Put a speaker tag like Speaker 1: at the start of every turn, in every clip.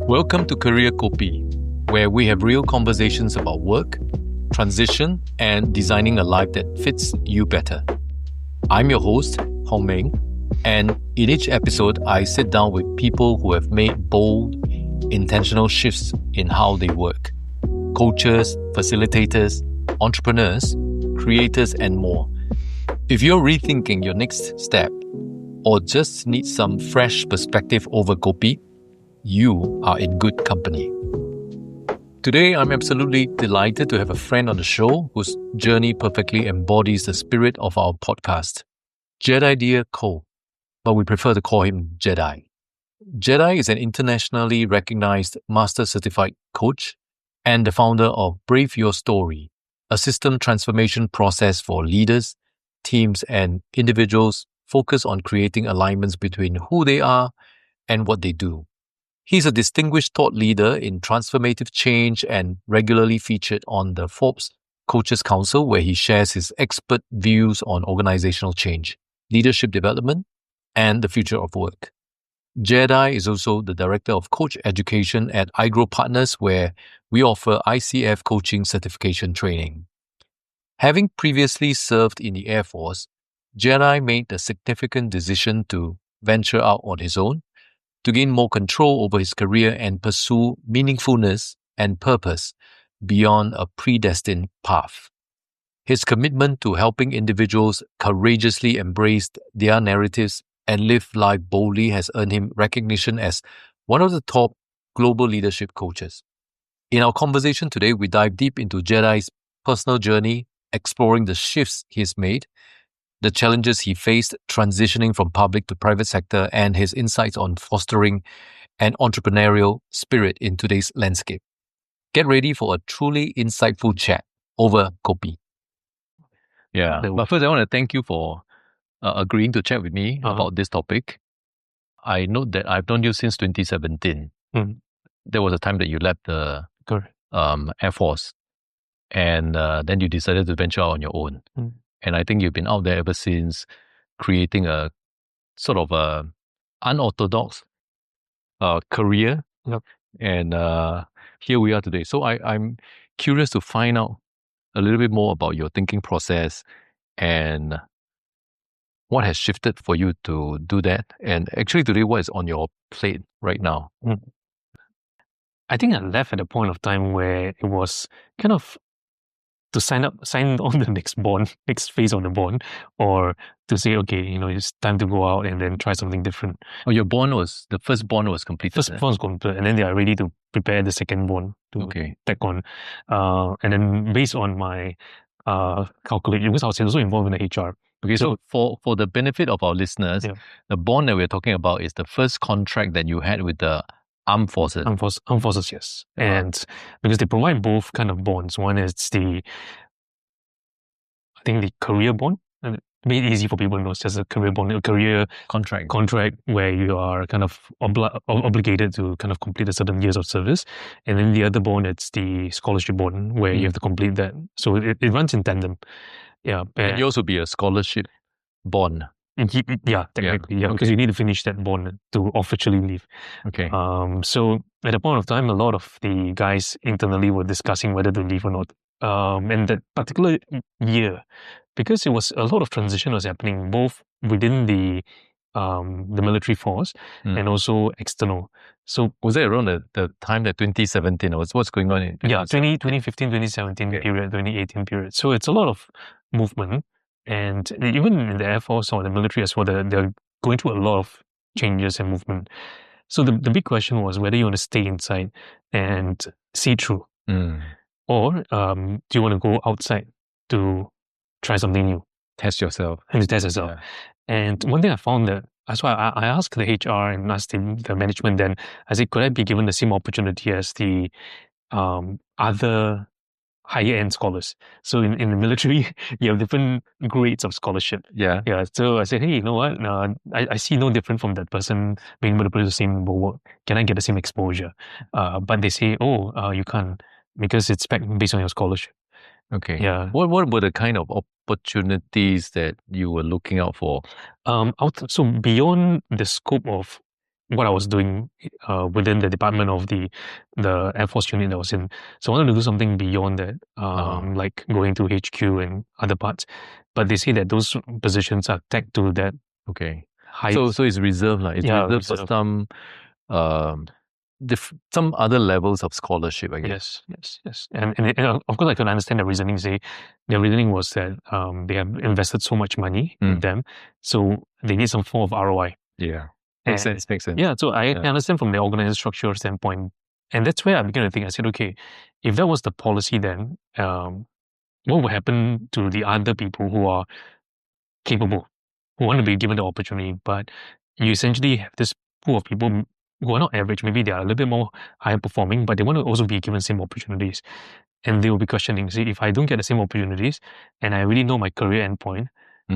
Speaker 1: Welcome to Career Kopi, where we have real conversations about work, transition, and designing a life that fits you better. I'm your host, Hong Meng, and in each episode, I sit down with people who have made bold, intentional shifts in how they work. Coaches, facilitators, entrepreneurs, creators, and more. If you're rethinking your next step or just need some fresh perspective over Kopi, you are in good company. Today, I'm absolutely delighted to have a friend on the show whose journey perfectly embodies the spirit of our podcast, Jedidiah Koh, but we prefer to call him Jedi. Jedi is an internationally recognized master certified coach and the founder of Brave Your Story, a system transformation process for leaders, teams, and individuals focused on creating alignments between who they are and what they do. He's a distinguished thought leader in transformative change and regularly featured on the Forbes Coaches Council, where he shares his expert views on organizational change, leadership development, and the future of work. Jedi is also the director of coach education at iGrow Partners, where we offer ICF coaching certification training. Having previously served in the Air Force, Jedi made the significant decision to venture out on his own, to gain more control over his career and pursue meaningfulness and purpose beyond a predestined path. His commitment to helping individuals courageously embrace their narratives and live life boldly has earned him recognition as one of the top global leadership coaches. In our conversation today, we dive deep into Jedi's personal journey, exploring the shifts he's made, the challenges he faced transitioning from public to private sector, and his insights on fostering an entrepreneurial spirit in today's landscape. Get ready for a truly insightful chat over Kopi. Yeah, but first I want to thank you for agreeing to chat with me about this topic. I note that I've known you since 2017. There was a time that you left the Air Force, and then you decided to venture out on your own. And I think you've been out there ever since, creating a sort of a unorthodox career.
Speaker 2: Yep.
Speaker 1: And here we are today. So I'm curious to find out a little bit more about your thinking process and what has shifted for you to do that. And actually today, what is on your plate right now?
Speaker 2: I think I left at a point of time where it was kind of to sign on the next phase of the bond, or to say, okay, it's time to go out and then try something different.
Speaker 1: Oh, the first bond was completed.
Speaker 2: First bond was completed, and then they are ready to prepare the second bond to take on. And then based on my calculation, because I was also involved in the HR.
Speaker 1: Okay, so for the benefit of our listeners, the bond that we're talking about is the first contract that you had with the Armed Forces.
Speaker 2: Armed Forces, yes. And because they provide both kind of bonds. One is the career bond. And made it easy for people to know it's just a career bond, a career contract where you are kind of obligated to kind of complete a certain years of service. And then the other bond, it's the scholarship bond, where you have to complete that. So it runs in tandem. Yeah.
Speaker 1: And you also be a scholarship bond.
Speaker 2: Yeah, technically, because you need to finish that bond to officially leave.
Speaker 1: Okay.
Speaker 2: So at a point of time, a lot of the guys internally were discussing whether to leave or not. And that particular year, because it was a lot of transition was happening both within the military force and also external. So
Speaker 1: was it around the time that 2017 or what's going on in
Speaker 2: 2015, 2017 period, 2018 period. So it's a lot of movement. And even in the Air Force or the military as well, they're going through a lot of changes and movement. So the big question was whether you want to stay inside and see through, or do you want to go outside to try something new,
Speaker 1: test yourself.
Speaker 2: Yeah. And one thing I found that's why I asked the HR and asked the management then, I said, could I be given the same opportunity as the other higher end scholars? So in the military, you have different grades of scholarship.
Speaker 1: Yeah.
Speaker 2: So I said, hey, you know what? I see no different from that person being able to produce the same work. Can I get the same exposure? But they say, you can't, because it's based on your scholarship.
Speaker 1: Okay.
Speaker 2: Yeah.
Speaker 1: What were the kind of opportunities that you were looking out for?
Speaker 2: So beyond the scope of what I was doing within the department of the Air Force unit that I was in. So I wanted to do something beyond that, like going to HQ and other parts. But they say that those positions are tagged to that
Speaker 1: Okay.
Speaker 2: high.
Speaker 1: So it's reserved, like it's reserved for some some other levels of scholarship, I guess.
Speaker 2: Yes. And of course, I can understand the reasoning. Their reasoning was that they have invested so much money in them, so they need some form of ROI.
Speaker 1: Yeah. Makes sense.
Speaker 2: Yeah, so I can understand from the organizational structure standpoint. And that's where I began to think. I said, okay, if that was the policy, then what would happen to the other people who are capable, who want to be given the opportunity? But you essentially have this pool of people who are not average. Maybe they are a little bit more higher performing, but they want to also be given same opportunities. And they will be questioning, see, if I don't get the same opportunities and I really know my career endpoint,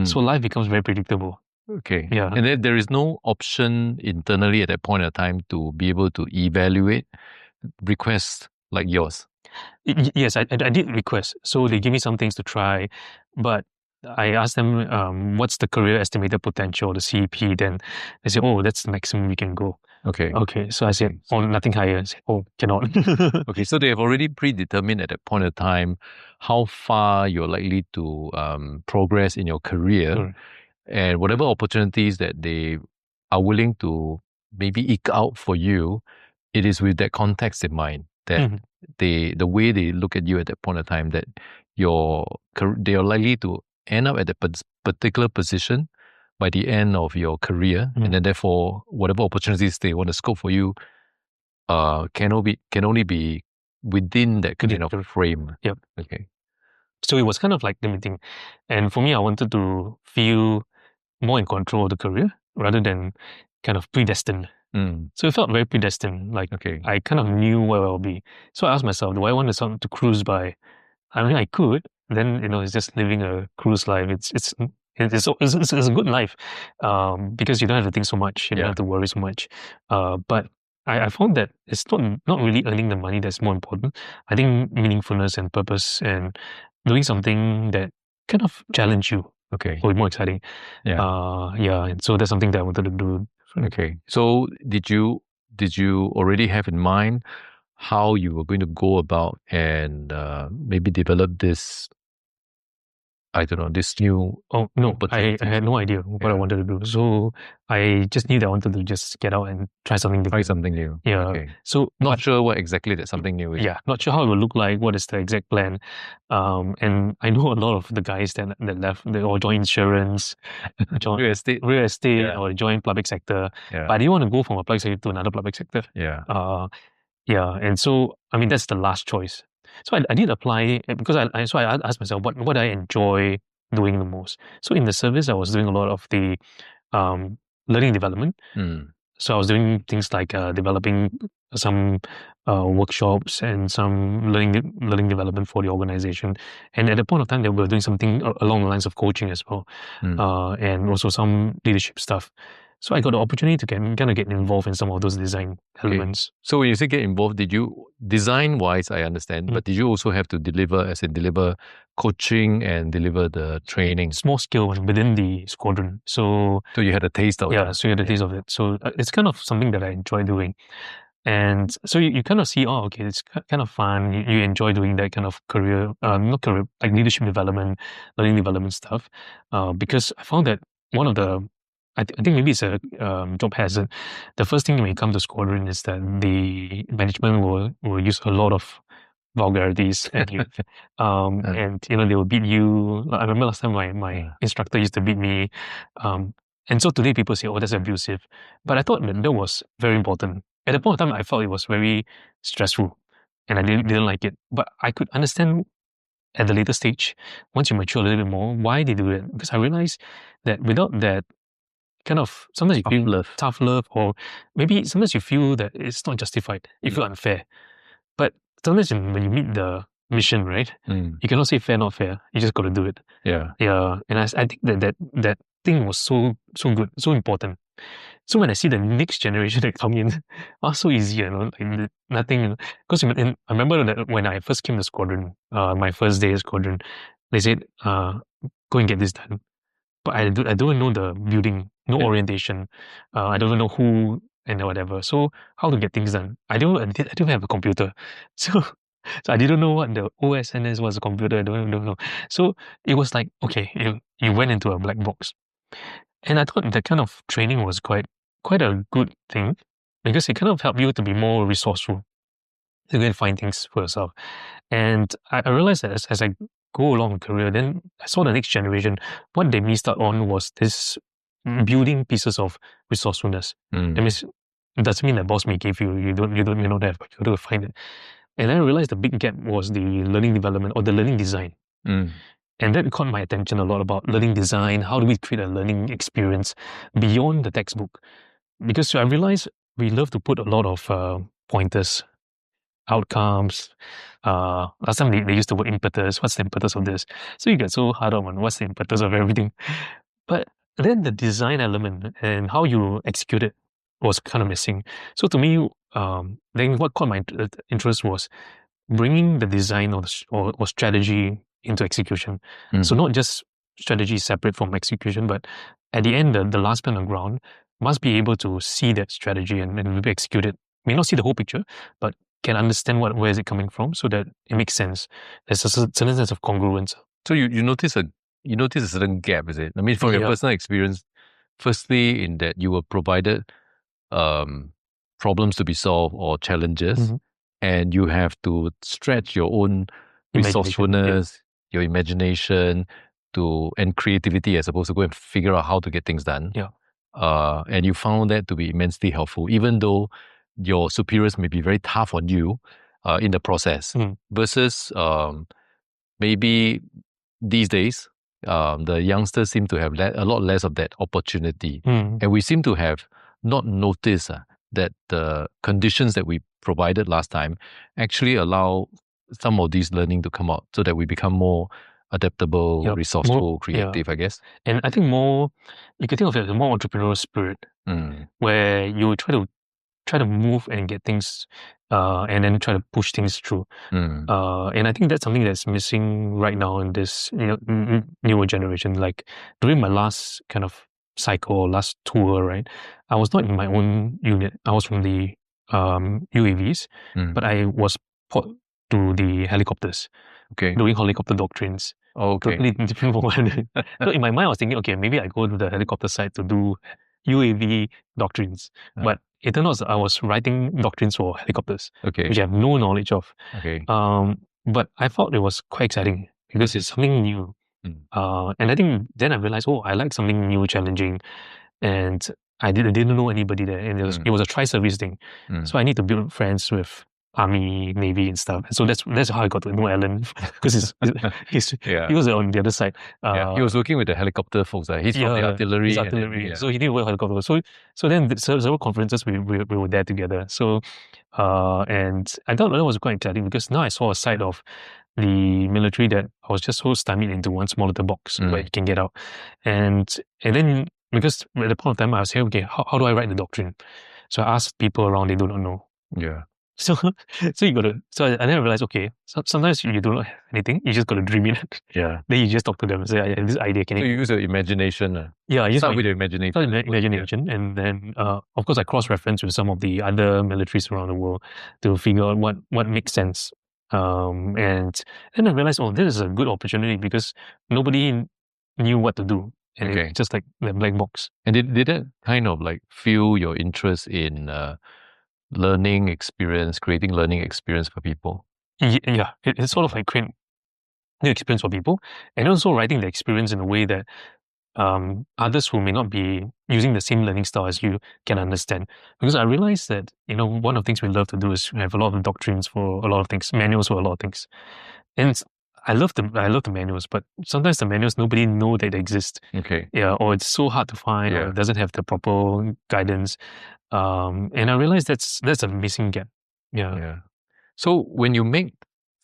Speaker 2: so life becomes very predictable.
Speaker 1: Okay.
Speaker 2: Yeah.
Speaker 1: And then there is no option internally at that point of time to be able to evaluate requests like yours.
Speaker 2: Yes, I did request. So they give me some things to try, but I asked them, what's the career estimated potential, the CEP? Then they say, oh, that's the maximum we can go.
Speaker 1: Okay.
Speaker 2: Okay. So I said, oh, nothing higher. I said, oh, cannot.
Speaker 1: Okay. So they have already predetermined at that point of time how far you're likely to progress in your career, and whatever opportunities that they are willing to maybe eke out for you, it is with that context in mind that the way they look at you at that point of time, that they are likely to end up at that particular position by the end of your career, and then therefore whatever opportunities they want to scope for you can only be within that kind of frame.
Speaker 2: Yep.
Speaker 1: Okay.
Speaker 2: So it was kind of like limiting, and for me, I wanted to feel more in control of the career rather than kind of predestined. So it felt very predestined. Like I kind of knew where I'll be. So I asked myself, do I want something to cruise by? I mean, I could. Then it's just living a cruise life. It's a good life, because you don't have to think so much. You don't have to worry so much. But I found that it's not really earning the money that's more important. I think meaningfulness and purpose and doing something that kind of challenge you.
Speaker 1: Okay.
Speaker 2: Or more exciting. And so that's something that I wanted to do.
Speaker 1: Okay. So did you already have in mind how you were going to go about and maybe develop this, I don't know, this new...
Speaker 2: Oh, no, I had no idea what I wanted to do. So I just knew that I wanted to just get out and try something different.
Speaker 1: Try something new.
Speaker 2: Yeah.
Speaker 1: Okay.
Speaker 2: So
Speaker 1: not sure what exactly that something new is.
Speaker 2: Yeah, not sure how it will look like, what is the exact plan. And I know a lot of the guys that left, they all joined insurance, joined
Speaker 1: real estate,
Speaker 2: or joined public sector.
Speaker 1: Yeah.
Speaker 2: But I didn't want to go from a public sector to another public sector.
Speaker 1: Yeah.
Speaker 2: And so, I mean, that's the last choice. So I did apply because I asked myself, what I enjoy doing the most. So in the service, I was doing a lot of the learning development. So I was doing things like developing some workshops and some learning development for the organization. And at the point of time, they were doing something along the lines of coaching as well, and also some leadership stuff. So I got the opportunity to kind of get involved in some of those design elements.
Speaker 1: So when you say get involved, did you, design-wise, I understand, but did you also have to deliver coaching and deliver the training?
Speaker 2: Small scale within the squadron. So
Speaker 1: you had a taste of it.
Speaker 2: Yeah, so you had a taste of it. So it's kind of something that I enjoy doing. And so you kind of see, oh, okay, it's kind of fun. You enjoy doing that kind of career, not career, like leadership development, learning development stuff. Because I found that one of the, I think maybe it's a job hazard. The first thing when you come to squadron is that the management will use a lot of vulgarities at you. And they will beat you. I remember last time my instructor used to beat me. And so today people say, oh, that's abusive. But I thought that was very important. At the point of time, I felt it was very stressful and I didn't like it. But I could understand at the later stage, once you mature a little bit more, why they do it. Because I realized that without that kind of, sometimes you feel tough love, or maybe sometimes you feel that it's not justified. You feel unfair. But sometimes when you meet the mission, right, you cannot say fair, not fair. You just got to do it.
Speaker 1: Yeah.
Speaker 2: And I think that thing was so good, so important. So when I see the next generation that come in, so easy, like nothing. Because I remember that when I first came to squadron, my first day at squadron, they said, go and get this done. But I don't know the building, no orientation. I don't know who and whatever. So how to get things done? I don't have a computer, so I didn't know what the OSNS was. A computer. I don't know. So it was like, okay, you went into a black box, and I thought that kind of training was quite a good thing, because it kind of helped you to be more resourceful, to go and find things for yourself. And I realized that as I go along the career, then I saw the next generation. What they missed out on was this building pieces of resourcefulness. That means it doesn't mean that boss may give you, you don't have, but you got to find it. And I realized the big gap was the learning development or the learning design. And that caught my attention a lot, about learning design. How do we create a learning experience beyond the textbook? Because I realized we love to put a lot of pointers, outcomes. Last time they used the word impetus. What's the impetus of this? So you get so hard on what's the impetus of everything. But then the design element and how you execute it was kind of missing. So to me, then what caught my interest was bringing the design or strategy into execution. So not just strategy separate from execution, but at the end, the last man on the ground must be able to see that strategy and maybe execute it. May not see the whole picture, but can understand where is it coming from, so that it makes sense. There's a certain sense of congruence.
Speaker 1: So you notice a certain gap, is it? I mean, from your personal experience, firstly, in that you were provided problems to be solved or challenges, and you have to stretch your own resourcefulness, your imagination, and creativity, as opposed to go and figure out how to get things done. And you found that to be immensely helpful, even though your superiors may be very tough on you in the process, versus maybe these days, the youngsters seem to have a lot less of that opportunity. And we seem to have not noticed that the conditions that we provided last time actually allow some of these learning to come out, so that we become more adaptable, resourceful, creative, I guess.
Speaker 2: And I think you can think of it as a more entrepreneurial spirit, where you try to move and get things, and then try to push things through. And I think that's something that's missing right now in this newer generation. Like during my last kind of cycle or last tour, right, I was not in my own unit. I was from the UAVs, but I was put to the helicopters, doing helicopter doctrines. Totally different from what I did. So in my mind, I was thinking, okay, maybe I go to the helicopter side to do UAV doctrines. But it turned out I was writing doctrines for helicopters, which I have no knowledge of. But I thought it was quite exciting, because it's something new. And I think then I realized, I like something new, challenging. And I didn't know anybody there. And it was a tri-service thing. So I need to build friends with Army, Navy, and stuff. And so that's how I got to know Alan, because he was on the other side.
Speaker 1: He was working with the helicopter folks. He's from the artillery.
Speaker 2: He's artillery. So he did work helicopter. So then several conferences we were there together. So and I thought that was quite exciting, because now I saw a side of the military that I was just so stymied into one small little box where you can get out. And then, because at the point of time I was saying, okay, how do I write the doctrine? So I asked people around, they do not know. So you got to. So I then realized, okay, sometimes you don't have anything. You just got to dream it. Then you just talk to them and say, I have this idea. Can
Speaker 1: you use your imagination?
Speaker 2: You
Speaker 1: start with your imagination.
Speaker 2: And then of course I cross-reference with some of the other militaries around the world to figure out what makes sense. And then I realized, this is a good opportunity, because nobody knew what to do. And it's just like the black box.
Speaker 1: And did that kind of like fuel your interest in learning experience, creating learning experience for people?
Speaker 2: It's sort of like creating new experience for people, and also writing the experience in a way that others who may not be using the same learning style as you can understand. Because I realized that, one of the things we love to do is we have a lot of doctrines for a lot of things, manuals for a lot of things. And I love the manuals, but sometimes the manuals, nobody know that they exist. Or it's so hard to find, or it doesn't have the proper guidance. And I realized that's a missing gap.
Speaker 1: So when you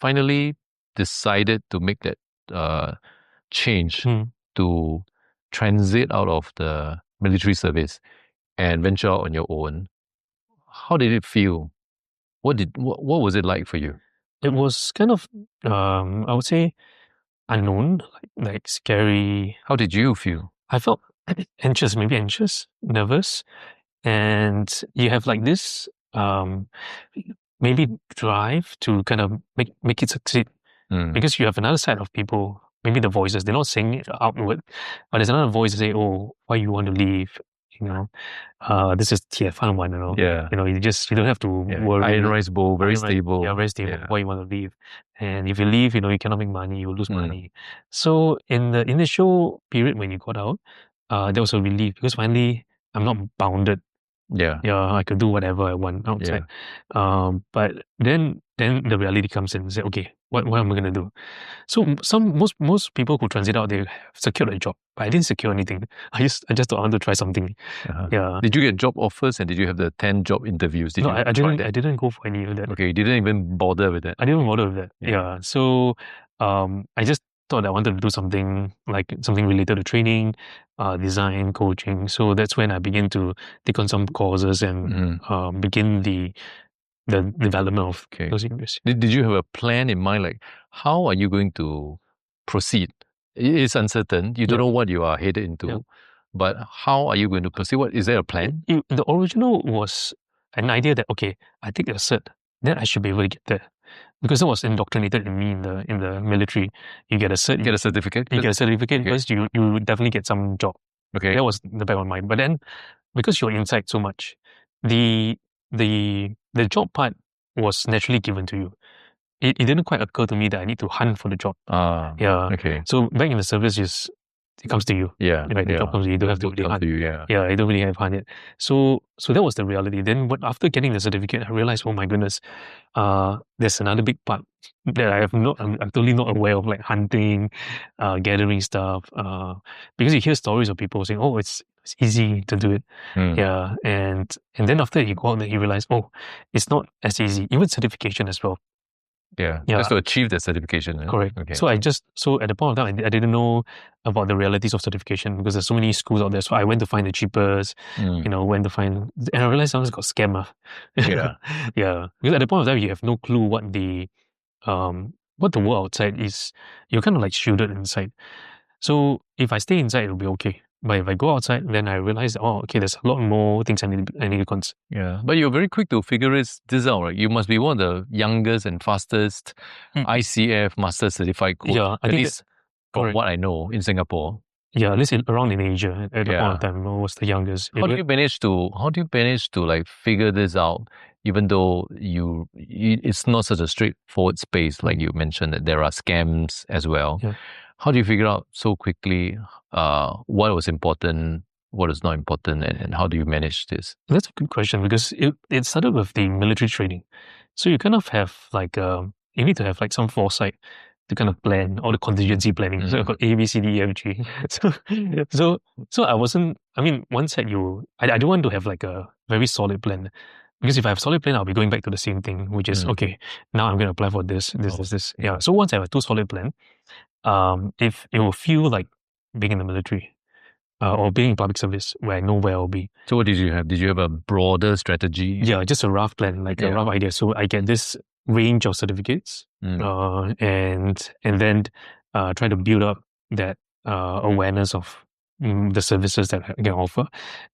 Speaker 1: finally decided to make that change to transit out of the military service and venture out on your own, how did it feel? What was it like for you?
Speaker 2: It was kind of, I would say, unknown, like scary.
Speaker 1: How did you feel?
Speaker 2: I felt maybe anxious, nervous. and you have like this maybe drive to kind of make it succeed. Because you have another side of people, maybe the voices, they're not saying it outward, but there's another voice that say, oh, why you want to leave? This is TF1,
Speaker 1: Yeah.
Speaker 2: you don't have to
Speaker 1: Yeah.
Speaker 2: worry.
Speaker 1: Iron rice bowl, very stable.
Speaker 2: Yeah, very stable.
Speaker 1: Yeah.
Speaker 2: Why you want to leave? And if you leave, you cannot make money, you will lose money. So in the initial period when you got out, there was a relief because finally I'm not bounded.
Speaker 1: Yeah.
Speaker 2: Yeah, I could do whatever I want outside. But then the reality comes in and say, okay, what am I gonna do? So most people who transit out, they have secured a job, but I didn't secure anything. I just thought I want to try something. Yeah.
Speaker 1: Did you get job offers and did you have the 10 job interviews?
Speaker 2: No, I didn't go for any of that.
Speaker 1: Okay, you didn't even bother with that.
Speaker 2: I didn't bother with that. Yeah. So I just thought I wanted to do something related to training, design, coaching. So that's when I began to take on some courses and begin the development of those areas.
Speaker 1: Did you have a plan in mind, like how are you going to proceed? It's uncertain. You don't know what you are headed into, but how are you going to proceed? What is there a plan?
Speaker 2: The original was an idea that okay, I take a cert, then I should be able to get there. Because that was indoctrinated in me in the military. You get a cert,
Speaker 1: Get a certificate.
Speaker 2: you get a certificate because you definitely get some job.
Speaker 1: Okay.
Speaker 2: That was the back of my mind. But then because you're inside so much, the job part was naturally given to you. It didn't quite occur to me that I need to hunt for the job.
Speaker 1: Okay.
Speaker 2: So back in the service, it comes to you.
Speaker 1: Yeah.
Speaker 2: Right, the job comes to you. You don't have to really hunt. Yeah, you don't really have hunt it. So that was the reality. Then after getting the certificate, I realized, oh my goodness, there's another big part that I'm totally not aware of, like hunting, gathering stuff. Because you hear stories of people saying, oh, it's easy to do it. Yeah. And then after you go out there, you realize, oh, it's not as easy. Even certification as well.
Speaker 1: Yeah. Just to achieve the certification.
Speaker 2: Correct.
Speaker 1: Okay.
Speaker 2: So at the point of time, I didn't know about the realities of certification because there's so many schools out there. So I went to find the cheapest, and I realized I was got scammer.
Speaker 1: Yeah.
Speaker 2: Yeah. Because at the point of time, you have no clue what the world outside is. You're kind of like shielded inside. So if I stay inside, it'll be okay. But if I go outside, then I realize, oh, okay, there's a lot more things I need to consider.
Speaker 1: Yeah, but you're very quick to figure this out, right? You must be one of the youngest and fastest ICF Master Certified Coach.
Speaker 2: Yeah, I
Speaker 1: at
Speaker 2: think
Speaker 1: least from what I know in Singapore.
Speaker 2: Yeah, at least around in Asia at the point of time, I was the youngest.
Speaker 1: How do you manage to like figure this out, even though it's not such a straightforward space, like you mentioned that there are scams as well.
Speaker 2: Yeah.
Speaker 1: How do you figure out so quickly what was important, what is not important, and how do you manage this?
Speaker 2: That's a good question because it started with the military training. So you kind of have like, you need to have like some foresight to kind of plan all the contingency planning. So I've got A, B, C, D, E, F, G. So I wasn't, one side I don't want to have like a very solid plan. Because if I have a solid plan, I'll be going back to the same thing, which is, okay, now I'm going to apply for this. Yeah. So once I have a too solid plan, if it will feel like being in the military or being in public service where I know where I'll be.
Speaker 1: So what did you have? Did you have a broader strategy?
Speaker 2: Yeah, just a rough plan, like a rough idea. So I get this range of certificates and then try to build up that awareness of the services that I can offer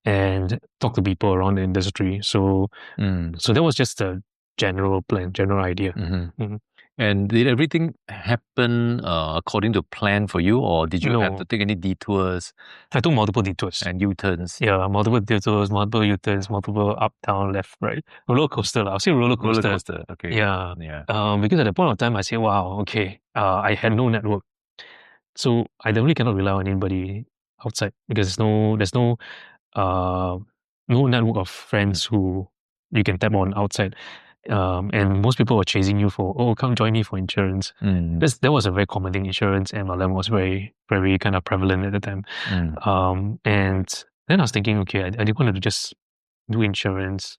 Speaker 2: and talk to people around the industry. So that was just a general plan, general idea.
Speaker 1: And did everything happen according to plan for you, or did you have to take any detours?
Speaker 2: I took multiple detours.
Speaker 1: And U-turns.
Speaker 2: Yeah, multiple detours, multiple U-turns, multiple up, down, left, right. Roller coaster. I'll say roller coaster.
Speaker 1: Roller coaster, okay.
Speaker 2: Yeah. Because at the point of time, I say, wow, okay, I had no network. So I definitely cannot rely on anybody outside because there's no network of friends who you can tap on outside. And most people were chasing you for, oh, come join me for insurance. That was a very common thing. Insurance, MLM was very, very kind of prevalent at the time. And then I was thinking, okay, I didn't want to just do insurance.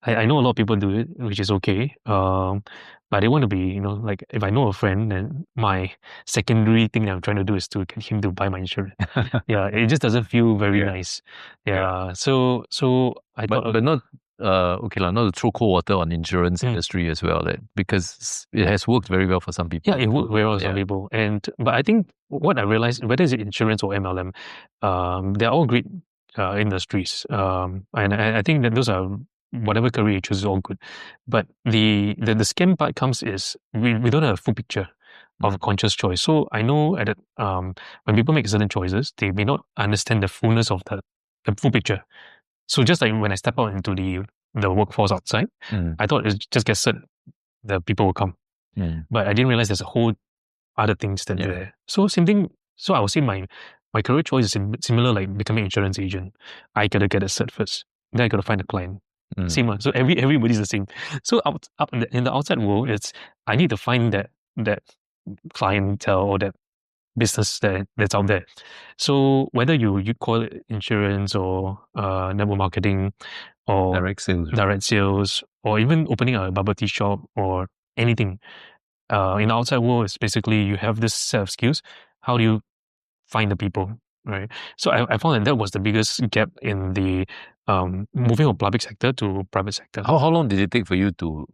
Speaker 2: I know a lot of people do it, which is okay. But I didn't want to be, like if I know a friend, then my secondary thing that I'm trying to do is to get him to buy my insurance. Yeah, it just doesn't feel very nice. Yeah. So I thought,
Speaker 1: but not. Not to throw cold water on insurance industry as well, because it has worked very well for some people.
Speaker 2: Yeah, it worked very well for some people. But I think what I realized, whether it's insurance or MLM, they're all great industries. And I think that those are, whatever career you choose is all good. But the scam part comes is we don't have a full picture of conscious choice. So I know when people make certain choices, they may not understand the fullness of the full picture. So just like when I step out into the workforce outside, I thought it's just get cert, the people will come. But I didn't realize there's a whole other things that there. So same thing. So I would say my career choice is similar, like becoming an insurance agent. I gotta get a cert first. Then I gotta find a client. Same one. So everybody's the same. So up in the outside world, it's I need to find that clientele or that business that's out there. So whether you call it insurance or network marketing or direct sales, or even opening a bubble tea shop or anything, in the outside world, it's basically you have this set of skills. How do you find the people, right? So I found that was the biggest gap in the moving from public sector to private sector.
Speaker 1: How long did it take for you to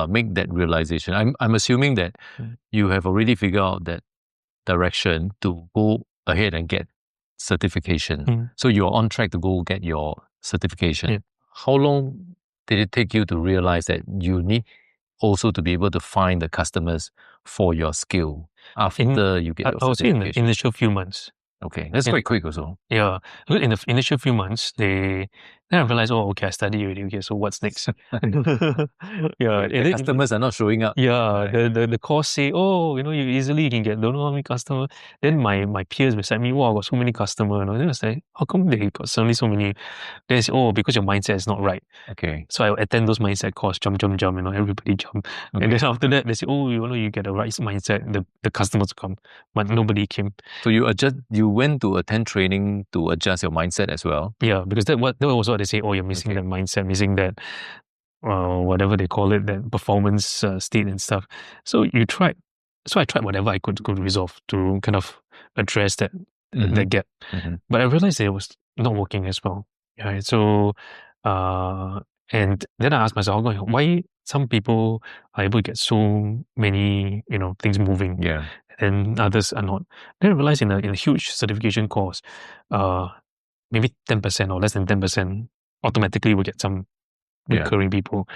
Speaker 1: make that realization? I'm assuming that you have already figured out that direction to go ahead and get certification. So you're on track to go get your certification. How long did it take you to realize that you need also to be able to find the customers for your skill after you get your certification?
Speaker 2: I would say in the initial few months.
Speaker 1: Okay, that's quite quick also.
Speaker 2: Yeah, in the initial few months, then I realized, oh, okay, I studied already. Okay, so what's next?
Speaker 1: The customers are not showing up.
Speaker 2: Yeah, the course say, oh, you easily can get don't know how many customers. Then my peers beside me, wow, I got so many customers. Then I was like, how come they got suddenly so many? They say, oh, because your mindset is not right.
Speaker 1: Okay.
Speaker 2: So I attend those mindset course, jump, everybody jump. Okay. And then after that, they say, oh, you get the right mindset, the customers come, but nobody came.
Speaker 1: So you went to attend training to adjust your mindset as well?
Speaker 2: Yeah, because that was what they say, oh, you're missing that mindset, missing that, whatever they call it, that performance state and stuff. So I tried whatever I could resolve to kind of address that gap. But I realized that it was not working as well. Right? So, and then I asked myself, why some people are able to get so many, things moving, and others are not. Then I realized in a huge certification course, maybe 10% or less than 10% automatically will get some recurring people.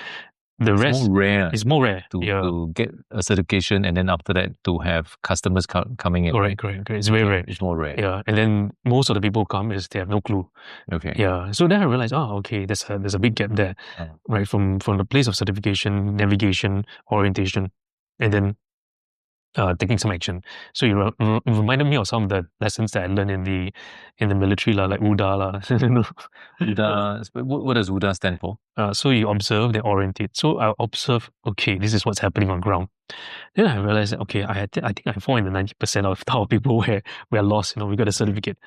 Speaker 2: The rest is more rare
Speaker 1: to get a certification, and then after that to have customers coming in.
Speaker 2: Correct. It's very rare.
Speaker 1: It's more rare.
Speaker 2: Yeah, and then most of the people who come is they have no clue.
Speaker 1: Okay.
Speaker 2: Yeah, so then I realized, okay, there's a big gap there, right? From the place of certification, navigation, orientation, and then taking some action. So you reminded me of some of the lessons that I learned in the military, like UDA.
Speaker 1: UDA, what does UDA stand for?
Speaker 2: So you observe, then orientate. So I observe, okay, this is what's happening on ground. Then I realized that, okay, I think I fall in the 90% of our people where we are lost, we got a certificate.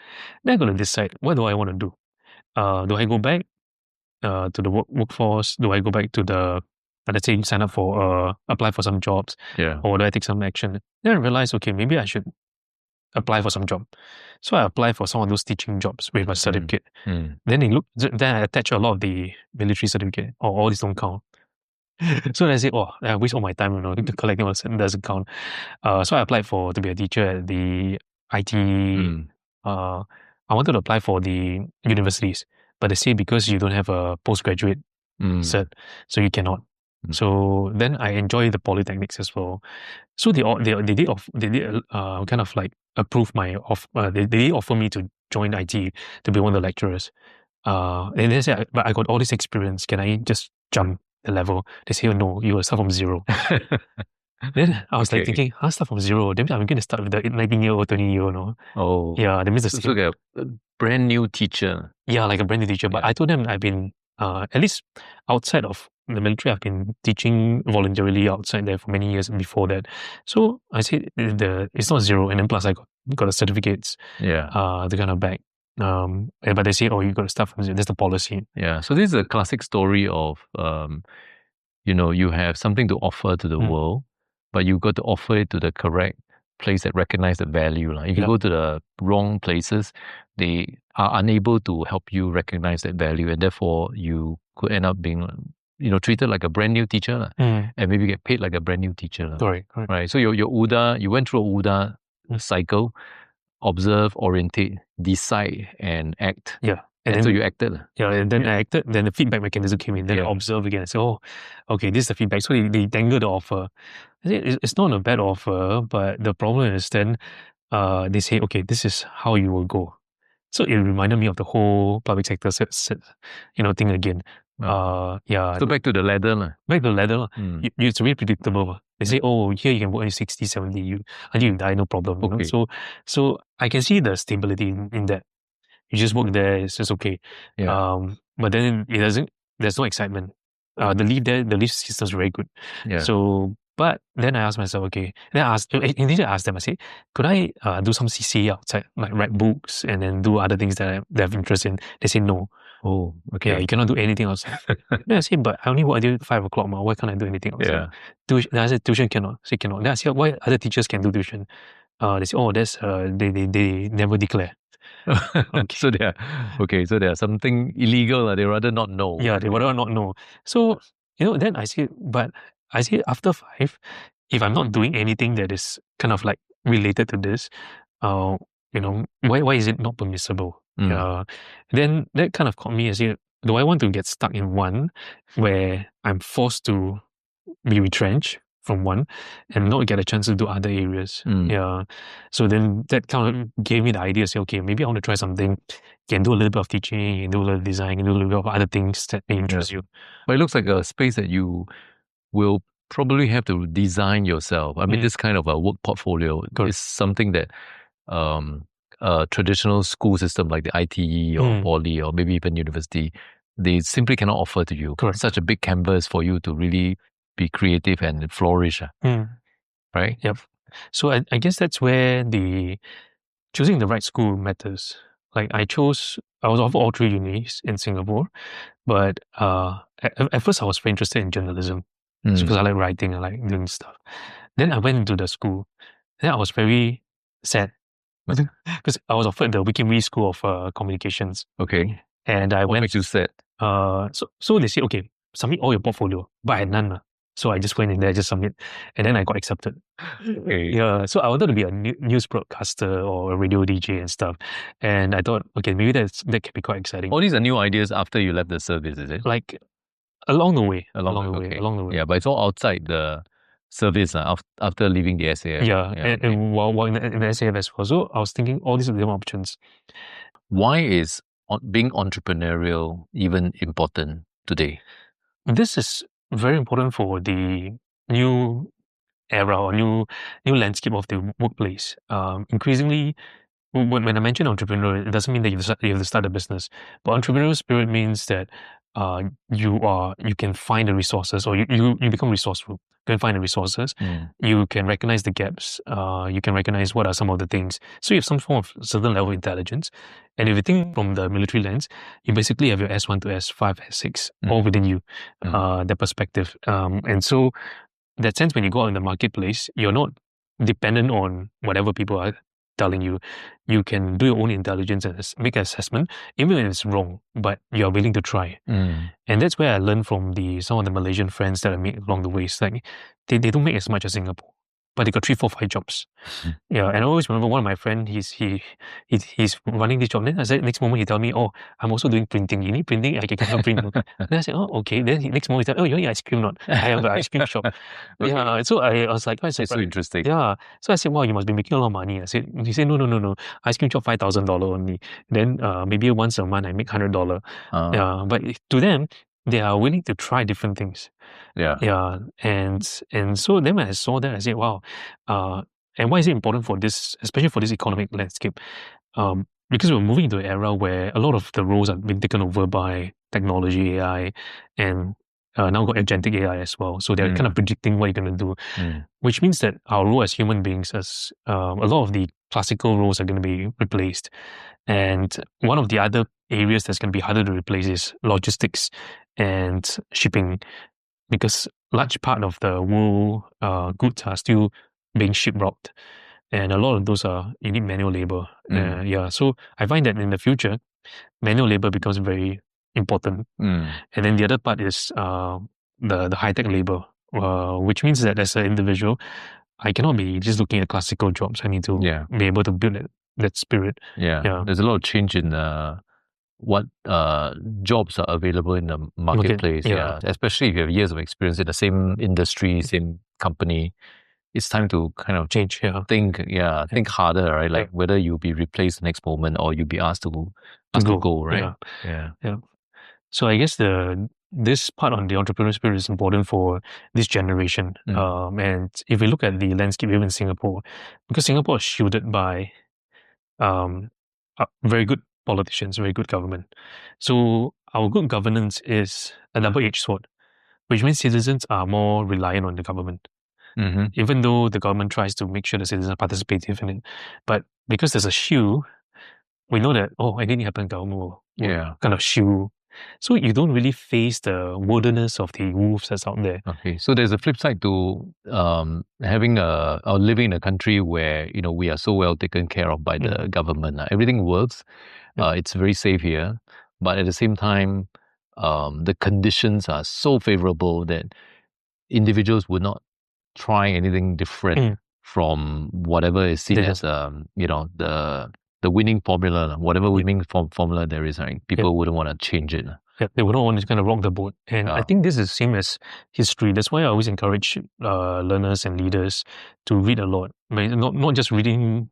Speaker 2: Then I'm going to decide, what do I want to do? Do I go back to the workforce? Do I go back to the, let's say, sign up for, apply for some jobs? Or do I take some action? Then I realized, okay, maybe I should apply for some job. So I applied for some of those teaching jobs with my certificate. Then I attach a lot of the military certificate, or all these don't count. So then I say, I waste all my time, collecting all this doesn't count. So I applied to be a teacher at the IT. I wanted to apply for the universities, but they say because you don't have a postgraduate cert, so you cannot. So then I enjoy the polytechnics as well. So they did kind of like approve my they did offer me to join IT to be one of the lecturers. And they said, but I got all this experience. Can I just jump the level? They say, oh, no, you will start from zero. Then I was like thinking, I'll start from zero. Then I'm going to start with the 19-year-old, 20-year-old, no?
Speaker 1: Oh.
Speaker 2: Yeah, that means
Speaker 1: it's like a brand new teacher.
Speaker 2: Yeah, like a brand new teacher. But I told them I've been, at least outside of the military, I've been teaching voluntarily outside there for many years before that. So I said it's not zero, and then plus I got the certificates. To kind of back. But they say, you got to start from zero. That's the policy.
Speaker 1: Yeah. So this is a classic story of, you have something to offer to the world, but you got to offer it to the correct place that recognize the value. If you go to the wrong places, they are unable to help you recognize that value, and therefore you could end up being treated like a brand new teacher, and maybe get paid like a brand new teacher.
Speaker 2: Correct.
Speaker 1: Right. So your UDA, you went through a UDA cycle: observe, orientate, decide, and act.
Speaker 2: Yeah.
Speaker 1: And so you acted.
Speaker 2: Yeah, and then I acted, then the feedback mechanism came in, then I observed again. I said, oh, okay, this is the feedback. So they dangle the offer. I said, it's not a bad offer, but the problem is then they say, okay, this is how you will go. So it reminded me of the whole public sector thing again.
Speaker 1: So back to the ladder.
Speaker 2: Back to the ladder. It's really predictable. They say, oh, here you can work at 60, 70, until you die, no problem.
Speaker 1: Okay.
Speaker 2: So I can see the stability in that. You just work there, it's just okay. But then there's no excitement. The leave system is very good. So, but then I asked myself, okay, then I asked them, I say, could I do some CCA outside, like write books and then do other things that I have interest in? They say no.
Speaker 1: Oh, okay.
Speaker 2: Yeah, you cannot do anything outside. Then I say, but I only work until 5 o'clock, why can't I do anything outside? Then I said, tuition cannot. I say cannot. Then I said, why other teachers can do tuition? They say, oh, that's they never declare.
Speaker 1: So there are something illegal. They rather not know.
Speaker 2: Yeah, they rather not know. So, then I say after 5, if I'm not doing anything that is kind of like related to this, why is it not permissible? Then that kind of caught me. I say, do I want to get stuck in one where I'm forced to be retrenched from one and not get a chance to do other areas? Yeah. So then that kind of gave me the idea, say, okay, maybe I want to try something. Can do a little bit of teaching, can do a little design, can do a little bit of other things that may interest you.
Speaker 1: But it looks like a space that you will probably have to design yourself. I mean, this kind of a work portfolio is something that a traditional school system like the ITE or Poly or maybe even university, they simply cannot offer to you.
Speaker 2: Correct.
Speaker 1: Such a big canvas for you to really be creative and flourish. Right?
Speaker 2: Yep. So I guess that's where choosing the right school matters. Like I was offered all 3 unis in Singapore, but at first I was very interested in journalism because I like writing, I like doing stuff. Then I went into the school. Then I was very sad because I was offered the Wiki School of Communications.
Speaker 1: Okay.
Speaker 2: And I
Speaker 1: What makes you sad?
Speaker 2: So they said, okay, submit all your portfolio, but I had none. So I just went in there, just submit, and then I got accepted.
Speaker 1: Okay.
Speaker 2: Yeah, so I wanted to be a news broadcaster or a radio DJ and stuff, and I thought, okay, maybe that can be quite exciting.
Speaker 1: All these are new ideas after you left the service, is it?
Speaker 2: Like along the way.
Speaker 1: Yeah, but it's all outside the service after leaving the SAF.
Speaker 2: Yeah, and while in the SAF as well. So I was thinking all these are different options.
Speaker 1: Why is being entrepreneurial even important today?
Speaker 2: This is very important for the new era or new landscape of the workplace. Increasingly, when I mention entrepreneur, it doesn't mean that you have to start a business. But entrepreneurial spirit means that you can find the resources, or you become resourceful. You can find the resources. You can recognize the gaps. You can recognize what are some of the things. So you have some form of certain level of intelligence. And if you think from the military lens, you basically have your S1 to S5, S6 all within you, that perspective. And so in that sense, when you go out in the marketplace, you're not dependent on whatever people are telling you. You can do your own intelligence and make an assessment, even when it's wrong, but you're willing to try. And that's where I learned from some of the Malaysian friends that I made along the way. It's like they don't make as much as Singapore, but they got 3, 4, 5 jobs. Yeah, and I always remember one of my friends, he's running this job. Then I said, next moment he tell me, oh, I'm also doing printing. You need printing? I can help print. Then I said, oh, okay. Then next moment he tell, oh, you need ice cream? Not? I have an ice cream shop. Yeah, so I was like, oh,
Speaker 1: it's so interesting.
Speaker 2: Yeah, so I said, wow, you must be making a lot of money. He said, no, ice cream shop $5,000 only. Then maybe once a month I make $100. Yeah, but to them, they are willing to try different things. Yeah, and so then when I saw that, I said, wow, and why is it important for this, especially for this economic landscape? Because we're moving into an era where a lot of the roles are being taken over by technology, AI, and now got agentic AI as well. So they're kind of predicting what you're going to do, which means that our role as human beings, as a lot of the classical roles are going to be replaced. And one of the other areas that's going to be harder to replace is logistics and shipping, because large part of the world goods are still being ship-route. And a lot of those you need manual labor. Yeah, so I find that in the future, manual labor becomes very important. And then the other part is the high-tech labor, which means that as an individual, I cannot be just looking at classical jobs. I need to be able to build that spirit.
Speaker 1: Yeah, there's a lot of change in what jobs are available in the marketplace.
Speaker 2: yeah.
Speaker 1: Especially if you have years of experience in the same industry, same company. It's time to kind of
Speaker 2: Change,
Speaker 1: think harder, right? Like whether you'll be replaced the next moment or you'll be asked to go, right?
Speaker 2: Yeah. So I guess this part on the entrepreneurial spirit is important for this generation. And if we look at the landscape even in Singapore, because Singapore is shielded by very good politicians, very good government. So our good governance is a double-edged sword, which means citizens are more reliant on the government. Even though the government tries to make sure the citizens are participative in it. But because there's a shield, we know that, anything happens, government will kind of shield. So you don't really face the wilderness of the wolves that's out there.
Speaker 1: Okay, so there's a flip side to having or living in a country where we are so well taken care of by the government. Everything works. It's very safe here, but at the same time, the conditions are so favorable that individuals would not try anything different from whatever is seen as the winning formula, whatever winning formula there is. Right? People wouldn't want to change it.
Speaker 2: Yeah, they wouldn't want to kind of rock the boat. And I think this is the same as history. That's why I always encourage learners and leaders to read a lot. Not just reading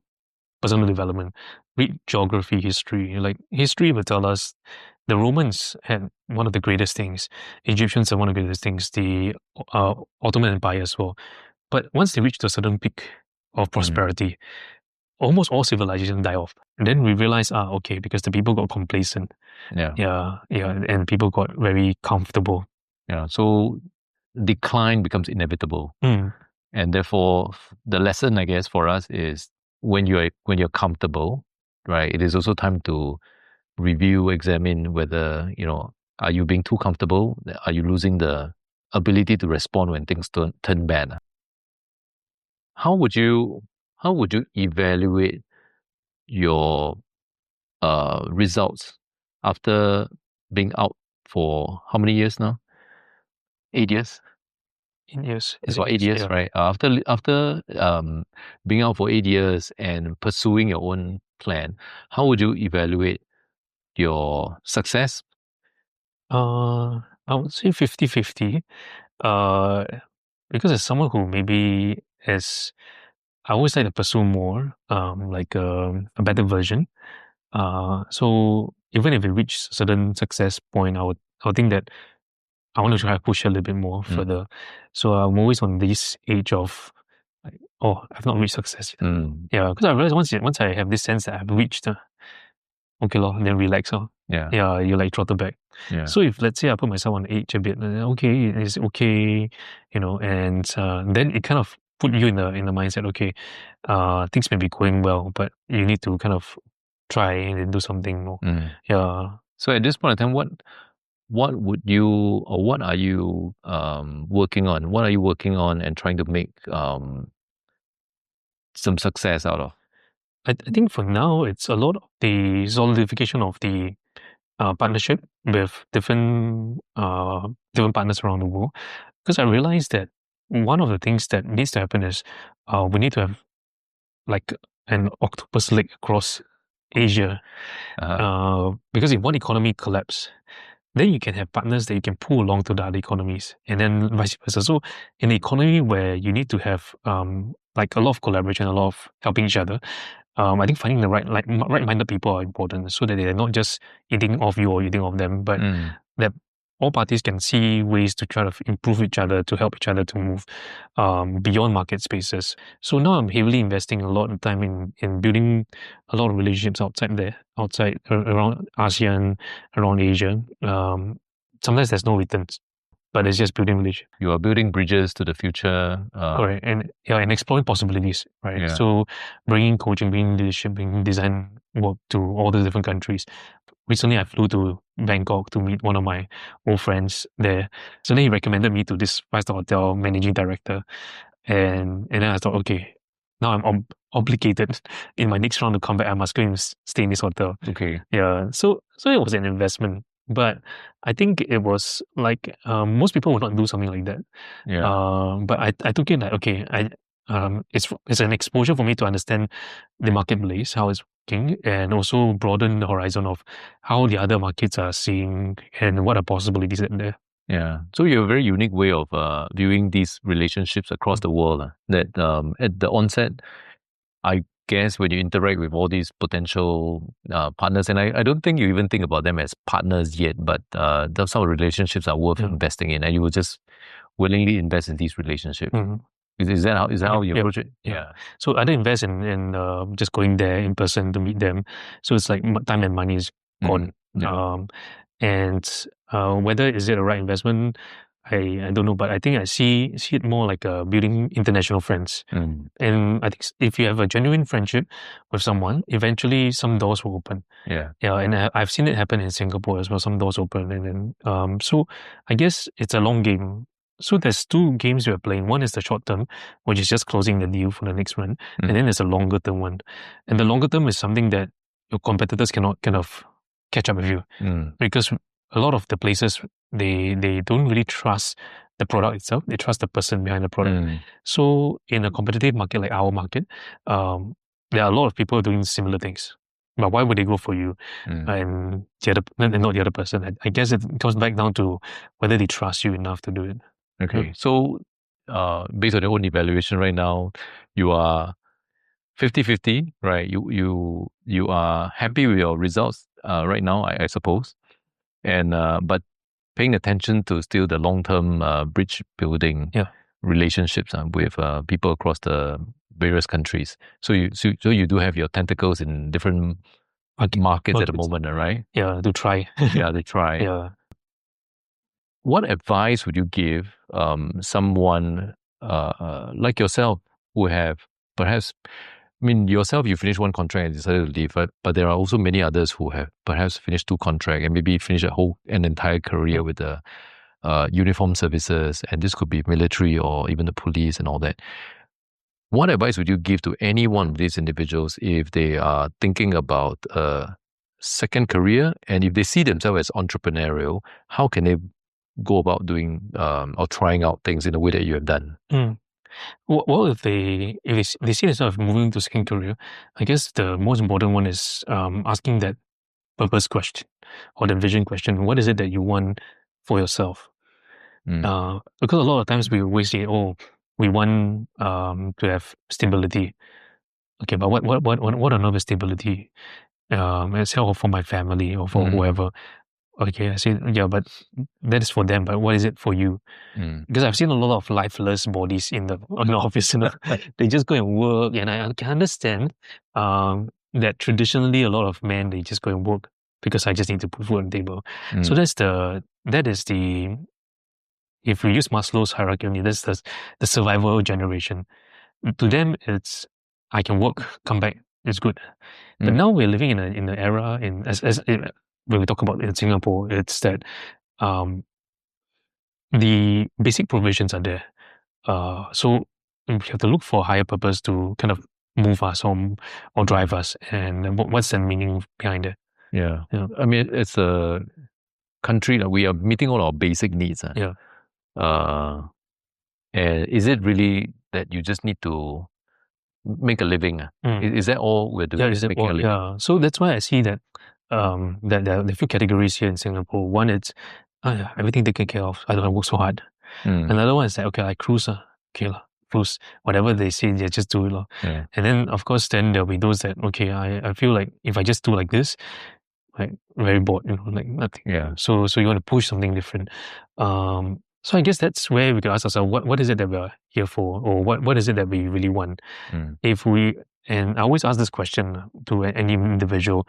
Speaker 2: personal development, read geography, history. Like history will tell us the Romans had one of the greatest things. Egyptians had one of the greatest things. The Ottoman Empire as well. But once they reached a certain peak of prosperity, almost all civilizations die off. And then we realize, because the people got complacent. Yeah, and people got very comfortable.
Speaker 1: Yeah, so decline becomes inevitable. And therefore, the lesson, I guess, for us is when you're comfortable, right, it is also time to review, examine whether, are you being too comfortable? Are you losing the ability to respond when things turn bad? How would you evaluate your results after being out for how many years now? 8 years?
Speaker 2: 8 years.
Speaker 1: It's about 8 years, right? After being out for 8 years and pursuing your own plan, how would you evaluate your success?
Speaker 2: I would say 50-50. Because as someone who maybe I always like to pursue more, like a better version. So even if it reaches a certain success point, I would think that I want to try to push a little bit more further. So I'm always on this age of like, I've not reached success yet. Yeah, because I realized once I have this sense that I've reached, okay, then relax. Yeah, you like throttle back.
Speaker 1: Yeah.
Speaker 2: So if let's say I put myself on age a bit, okay, it's okay, and then it kind of put you in the mindset, okay, things may be going well, but you need to kind of try and do something more. Yeah.
Speaker 1: So at this point in time, what would you or what are you working on? What are you working on and trying to make some success out of?
Speaker 2: I think for now it's a lot of the solidification of the partnership with different partners around the world. Because I realized that one of the things that needs to happen is we need to have like an octopus leg across Asia. Because if one economy collapses, then you can have partners that you can pull along to the other economies, and then vice versa. So in an economy where you need to have like a lot of collaboration, a lot of helping each other, I think finding the right-minded people are important, so that they're not just eating off you or eating off them, but that all parties can see ways to try to improve each other, to help each other to move beyond market spaces. So now I'm heavily investing a lot of time in building a lot of relationships outside around ASEAN, around Asia. Sometimes there's no returns, but it's just building relationships.
Speaker 1: You are building bridges to the future.
Speaker 2: Correct. And exploring possibilities, right? Yeah. So bringing coaching, bringing leadership, bringing design work to all the different countries. Recently, I flew to Bangkok to meet one of my old friends there. So then he recommended me to this 5-star hotel managing director. And then I thought, okay, now I'm obligated in my next round to come back. I must go and stay in this hotel.
Speaker 1: Okay.
Speaker 2: Yeah. So it was an investment. But I think it was like most people would not do something like that.
Speaker 1: Yeah.
Speaker 2: But I took it like, okay, it's an exposure for me to understand the marketplace, how it's working, and also broaden the horizon of how the other markets are seeing and what are possibilities in there.
Speaker 1: Yeah. So you have a very unique way of viewing these relationships across the world. That at the onset, I guess when you interact with all these potential partners, and I don't think you even think about them as partners yet, but those sort of relationships are worth investing in, and you will just willingly invest in these relationships. Is that how you approach it?
Speaker 2: Yeah. So I don't invest in just going there in person to meet them. So it's like time and money is gone. And whether is it a right investment, I don't know. But I think I see it more like building international friends. And I think if you have a genuine friendship with someone, eventually some doors will open.
Speaker 1: Yeah.
Speaker 2: And I've seen it happen in Singapore as well. Some doors open, and then so I guess it's a long game. So there's two games we're playing. One is the short term, which is just closing the deal for the next one, and then there's a longer term one. And the longer term is something that your competitors cannot kind of catch up with you, because a lot of the places they don't really trust the product itself. They trust the person behind the product. So in a competitive market like our market, there are a lot of people doing similar things. But why would they go for you and not the other person? I guess it comes back down to whether they trust you enough to do it.
Speaker 1: Okay. So based on your own evaluation right now, you are 50-50, right? You are happy with your results right now, I suppose. And but paying attention to still the long-term bridge building relationships with people across the various countries. So you do have your tentacles in different markets at the moment, right?
Speaker 2: Yeah, to try.
Speaker 1: To try.
Speaker 2: Yeah.
Speaker 1: What advice would you give someone like yourself who have perhaps, I mean, yourself, you finished one contract and decided to leave, but there are also many others who have perhaps finished two contracts and maybe finished an entire career with the uniform services, and this could be military or even the police and all that. What advice would you give to any one of these individuals if they are thinking about a second career, and if they see themselves as entrepreneurial, how can they go about doing or trying out things in the way that you have done?
Speaker 2: Well, if they see themselves moving to second career, I guess the most important one is asking that purpose question or the vision question. What is it that you want for yourself? Because a lot of times we always say, "Oh, we want to have stability." Okay, but what another stability? It's help for my family or for whoever. Okay, I say, yeah, but that is for them. But what is it for you? Because I've seen a lot of lifeless bodies in the office. They just go and work, and I can understand that traditionally a lot of men, they just go and work because I just need to put food on the table. So that is the if we use Maslow's hierarchy, that's the survival generation. To them, it's I can work, come back, it's good. But now we're living in an era when we talk about in Singapore, it's that the basic provisions are there. So we have to look for a higher purpose to kind of move us home or drive us. And what's the meaning behind it?
Speaker 1: Yeah. I mean, it's a country that we are meeting all our basic needs. And is it really that you just need to make a living? Is that all we're doing?
Speaker 2: Yeah. So that's why I see that that there are a few categories here in Singapore. One, it's everything taken care of. I don't have to work so hard. Another one is like, okay, I cruise. Okay, cruise. Whatever they say, they just do it. And then, of course, then there'll be those that, okay, I feel like if I just do like this, like very bored, like nothing.
Speaker 1: Yeah.
Speaker 2: So you want to push something different. So I guess that's where we can ask ourselves, what is it that we're here for? Or what is it that we really want? And I always ask this question to any individual.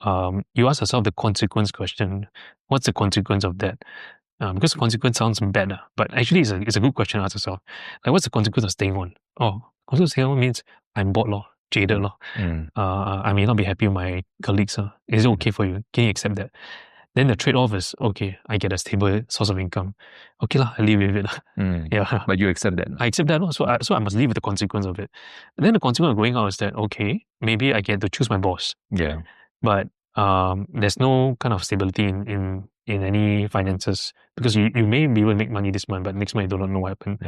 Speaker 2: You ask yourself the consequence question. What's the consequence of that? Because the consequence sounds bad, but actually it's a good question to ask yourself. Like, what's the consequence of staying on? Oh, consequence of staying on means I'm bored, jaded, I may not be happy with my colleagues. Is it okay for you? Can you accept that? Then the trade-off is, okay, I get a stable source of income. Okay, I live with it. Yeah.
Speaker 1: But you accept that?
Speaker 2: I accept that. So I must live with the consequence of it. And then the consequence of going out is that, okay, maybe I get to choose my boss.
Speaker 1: Yeah.
Speaker 2: But there's no kind of stability in any finances, because you may be able to make money this month, but next month you don't know what happened.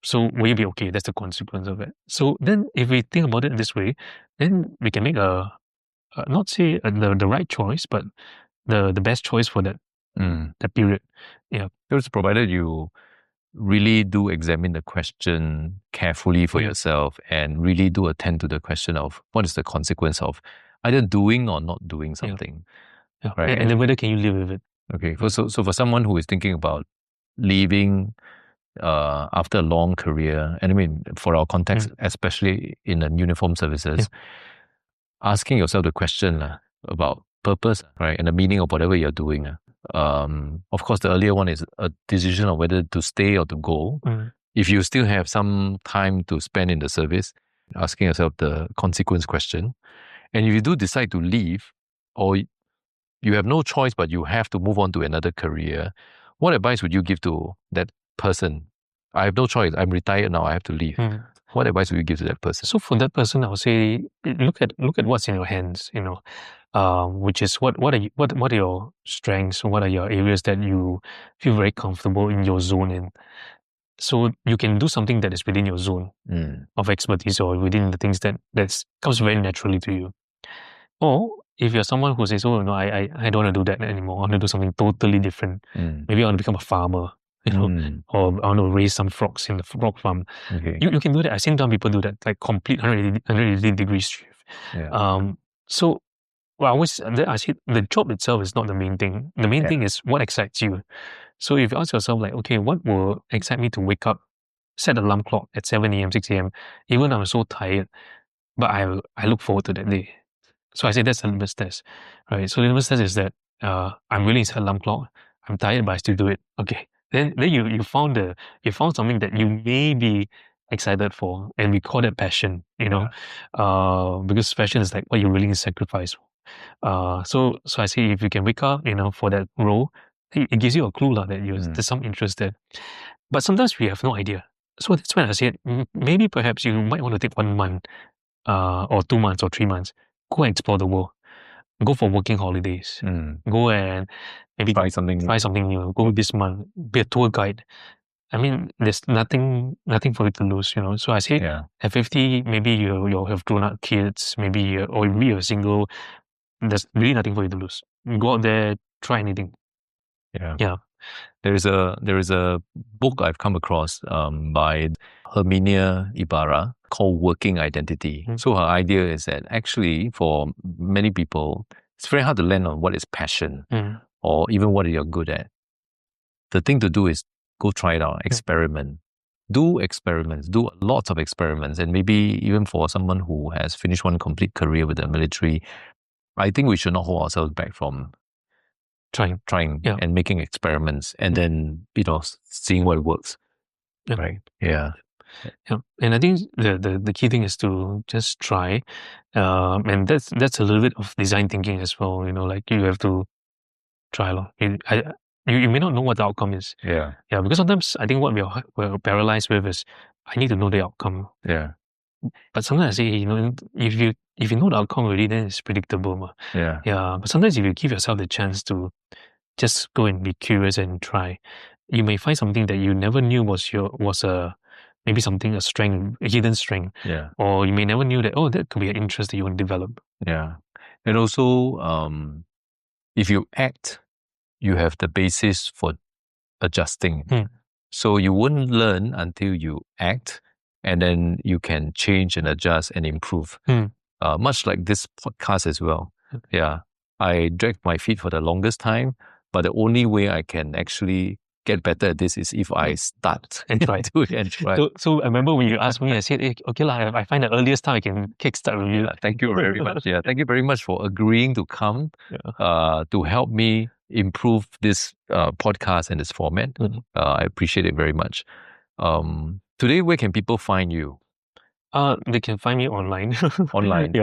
Speaker 2: So will you be okay? That's the consequence of it. So then if we think about it this way, then we can make not say the right choice, but the best choice for that period. Yeah.
Speaker 1: Because provided you really do examine the question carefully for yourself and really do attend to the question of what is the consequence of either doing or not doing something.
Speaker 2: Yeah.
Speaker 1: Right.
Speaker 2: And then whether can you live with it?
Speaker 1: Okay. So for someone who is thinking about leaving after a long career, and I mean for our context, especially in the uniform services, asking yourself the question about purpose, right, and the meaning of whatever you're doing. Of course, the earlier one is a decision of whether to stay or to go. If you still have some time to spend in the service, asking yourself the consequence question. And if you do decide to leave, or you have no choice but you have to move on to another career, what advice would you give to that person? I have no choice. I'm retired now. I have to leave. What advice would you give to that person?
Speaker 2: So for that person, I would say look at what's in your hands. Which is what are your strengths? What are your areas that you feel very comfortable in your zone in? So you can do something that is within your zone of expertise or within the things that comes very naturally to you. Or if you're someone who says, "Oh no, I don't want to do that anymore. I want to do something totally different. Maybe I want to become a farmer, or I want to raise some frogs in the frog farm."
Speaker 1: Okay.
Speaker 2: You can do that. I've seen some people do that, like complete 180 degrees shift. So I say the job itself is not the main thing. The main thing is what excites you. So if you ask yourself, like, okay, what will excite me to wake up, set an alarm clock at 7 a.m., 6 a.m., even I'm so tired, but I look forward to that day. So I say that's the litmus test, right? So the litmus test is that I'm willing to set an alarm clock. I'm tired, but I still do it. Okay. Then you found something that you may be excited for, and we call that passion, because passion is like what you're willing to sacrifice. So I say if you can wake up, for that role, it gives you a clue that there's some interest there. But sometimes we have no idea. So that's when I said maybe perhaps you might want to take 1 month, or 2 months or 3 months, go and explore the world. Go for working holidays. Go and maybe
Speaker 1: Try something
Speaker 2: new. Go this month. Be a tour guide. I mean, there's nothing for you to lose, So I say at 50, maybe you'll have grown up kids, maybe or maybe you're single. There's really nothing for you to lose. Go out there, try anything. Yeah.
Speaker 1: There is a book I've come across by Herminia Ibarra called Working Identity. So her idea is that actually for many people, it's very hard to land on what is passion or even what you're good at. The thing to do is go try it out, experiment. Do experiments, do lots of experiments. And maybe even for someone who has finished one complete career with the military, I think we should not hold ourselves back from trying and making experiments and then, seeing what works. Right. Yeah.
Speaker 2: And I think the key thing is to just try. And that's a little bit of design thinking as well, like you have to try. You may not know what the outcome is.
Speaker 1: Yeah.
Speaker 2: Yeah, because sometimes I think what we're paralyzed with is I need to know the outcome.
Speaker 1: Yeah.
Speaker 2: But sometimes I say, if you know the outcome already, then it's predictable.
Speaker 1: Yeah.
Speaker 2: Yeah. But sometimes if you give yourself the chance to just go and be curious and try, you may find something that you never knew was maybe something, a strength, a hidden strength.
Speaker 1: Yeah.
Speaker 2: Or you may never knew that, that could be an interest that you want to develop.
Speaker 1: Yeah. And also, if you act, you have the basis for adjusting. So you wouldn't learn until you act, and then you can change and adjust and improve. Much like this podcast as well. Yeah. I dragged my feet for the longest time, but the only way I can actually get better at this is if I start
Speaker 2: and try. So I remember when you asked me, I said, hey, okay, I find the earliest time I can kickstart with you.
Speaker 1: Thank you very much. Yeah, thank you very much for agreeing to come to help me improve this podcast and this format. I appreciate it very much. Today, where can people find you?
Speaker 2: They can find me online.
Speaker 1: Online,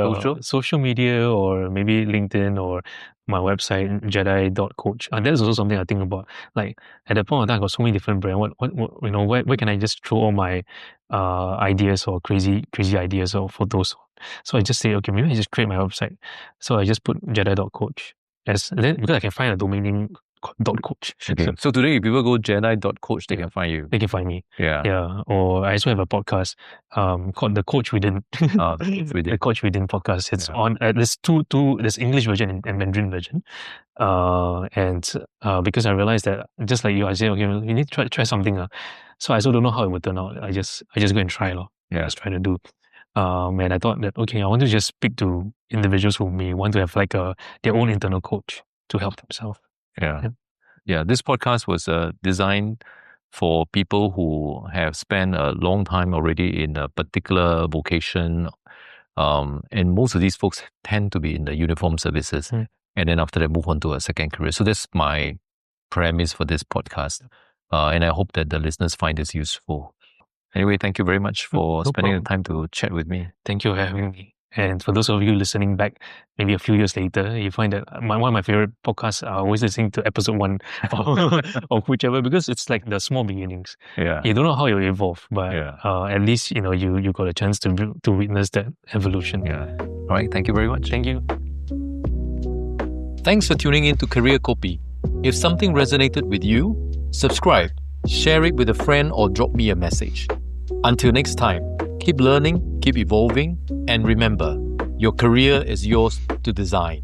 Speaker 2: social media, or maybe LinkedIn, or my website, Jedidiah.Coach. That's also something I think about. Like at that point in time, I got so many different brands. Where can I just throw all my ideas or crazy ideas or photos? So I just say, okay, maybe I just create my website. So I just put Jedidiah.Coach. Because I can find a domain name .coach.
Speaker 1: Okay. So today, if people go Jedi.coach, they can find you.
Speaker 2: They can find me.
Speaker 1: Yeah.
Speaker 2: Yeah. Or I also have a podcast called The Coach Within. The Coach Within podcast. It's on, there's there's English version and Mandarin version. Because I realized that, just like you, I said, okay, you need to try something. So I also don't know how it would turn out. I just go and try. Just try to do. And I thought that, okay, I want to just speak to individuals who may want to have like their own internal coach to help themselves.
Speaker 1: Yeah. This podcast was designed for people who have spent a long time already in a particular vocation. And most of these folks tend to be in the uniform services. And then after that, move on to a second career. So that's my premise for this podcast. And I hope that the listeners find this useful. Anyway, thank you very much for spending the time to chat with me.
Speaker 2: Thank you for having me. And for those of you listening back, maybe a few years later, you find that one of my favorite podcasts are always listening to episode 1 or whichever, because it's like the small beginnings.
Speaker 1: Yeah.
Speaker 2: You don't know how you'll evolve, but at least, you got a chance to witness that evolution.
Speaker 1: Yeah. All right. Thank you very much.
Speaker 2: Thank you.
Speaker 1: Thanks for tuning in to Career Kopi. If something resonated with you, subscribe, share it with a friend, or drop me a message. Until next time, keep learning, keep evolving, and remember, your career is yours to design.